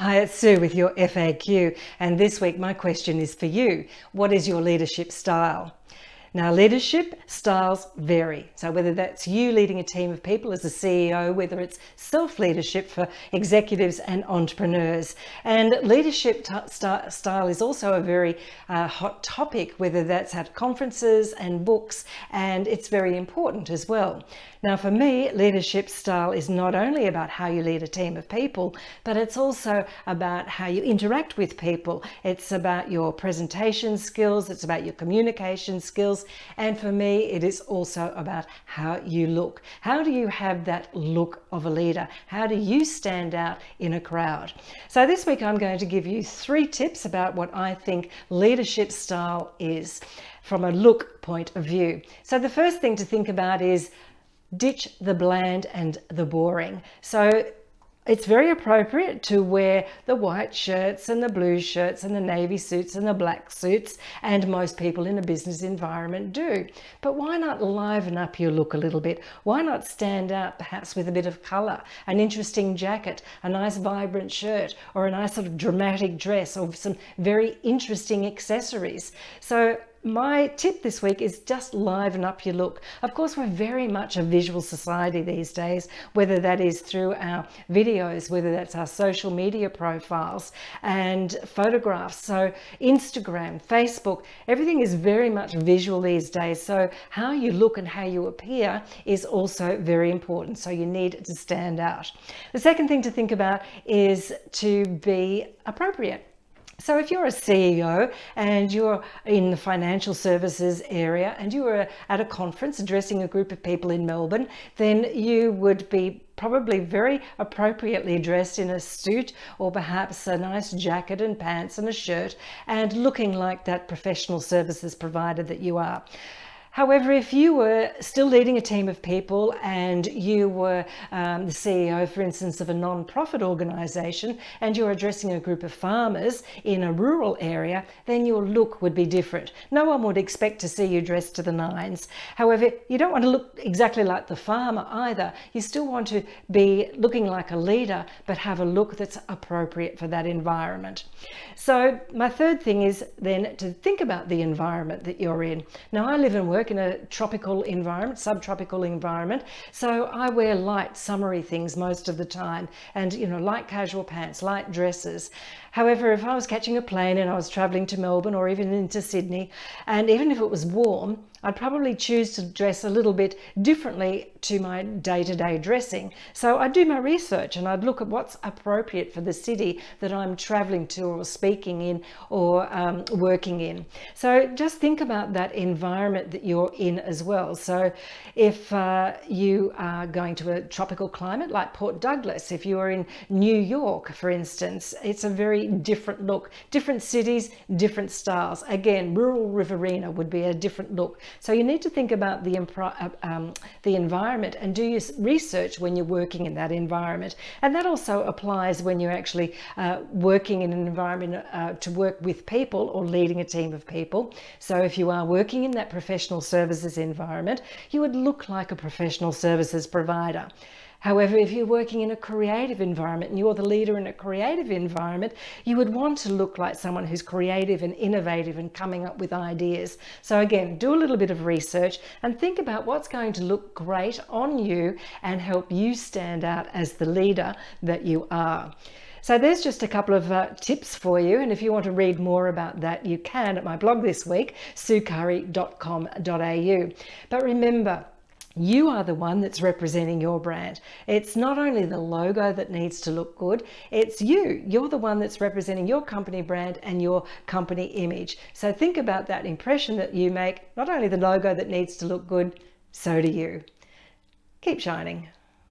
Hi, it's Sue with your FAQ, and this week my question is for you. What is your leadership style? Now, leadership styles vary. So whether that's you leading a team of people as a CEO, whether it's self-leadership for executives and entrepreneurs. And leadership style is also a very hot topic, whether that's at conferences and books, and it's very important as well. Now, for me, leadership style is not only about how you lead a team of people, but it's also about how you interact with people. It's about your presentation skills, it's about your communication skills, and for me, it is also about how you look. How do you have that look of a leader? How do you stand out in a crowd? So this week, I'm going to give you 3 tips about what I think leadership style is from a look point of view. So the first thing to think about is ditch the bland and the boring. So it's very appropriate to wear the white shirts and the blue shirts and the navy suits and the black suits, and most people in a business environment do. But why not liven up your look a little bit? Why not stand out perhaps with a bit of colour, an interesting jacket, a nice vibrant shirt, or a nice sort of dramatic dress, or some very interesting accessories? So my tip this week is just liven up your look. Of course, we're very much a visual society these days, whether that is through our videos, whether that's our social media profiles and photographs. So Instagram, Facebook, everything is very much visual these days. So how you look and how you appear is also very important. So you need to stand out. The second thing to think about is to be appropriate. So if you're a CEO and you're in the financial services area and you are at a conference addressing a group of people in Melbourne, then you would be probably very appropriately dressed in a suit or perhaps a nice jacket and pants and a shirt, and looking like that professional services provider that you are. However, if you were still leading a team of people and you were the CEO, for instance, of a non-profit organisation, and you're addressing a group of farmers in a rural area, then your look would be different. No one would expect to see you dressed to the nines. However, you don't want to look exactly like the farmer either. You still want to be looking like a leader, but have a look that's appropriate for that environment. So my third thing is then to think about the environment that you're in. Now, I live and work in a tropical environment, subtropical environment, so I wear light summery things most of the time, and light casual pants, light dresses. However, if I was catching a plane and I was traveling to Melbourne or even into Sydney, and even if it was warm, I'd probably choose to dress a little bit differently to my day-to-day dressing. So I'd do my research and I'd look at what's appropriate for the city that I'm traveling to or speaking in or working in. So just think about that environment that you're in as well. So if you are going to a tropical climate like Port Douglas, if you are in New York, for instance, it's a very different look. Different cities, different styles. Again, rural Riverina would be a different look. So you need to think about the environment and do your research when you're working in that environment. And that also applies when you're actually working in an environment to work with people or leading a team of people. So if you are working in that professional services environment, you would look like a professional services provider. However, if you're working in a creative environment and you're the leader in a creative environment, you would want to look like someone who's creative and innovative and coming up with ideas. So again, do a little bit of research and think about what's going to look great on you and help you stand out as the leader that you are. So there's just a couple of tips for you, and if you want to read more about that, you can at my blog this week, suecurry.com.au. But remember, you are the one that's representing your brand. It's not only the logo that needs to look good, it's you. You're the one that's representing your company brand and your company image. So think about that impression that you make, not only the logo that needs to look good, so do you. Keep shining.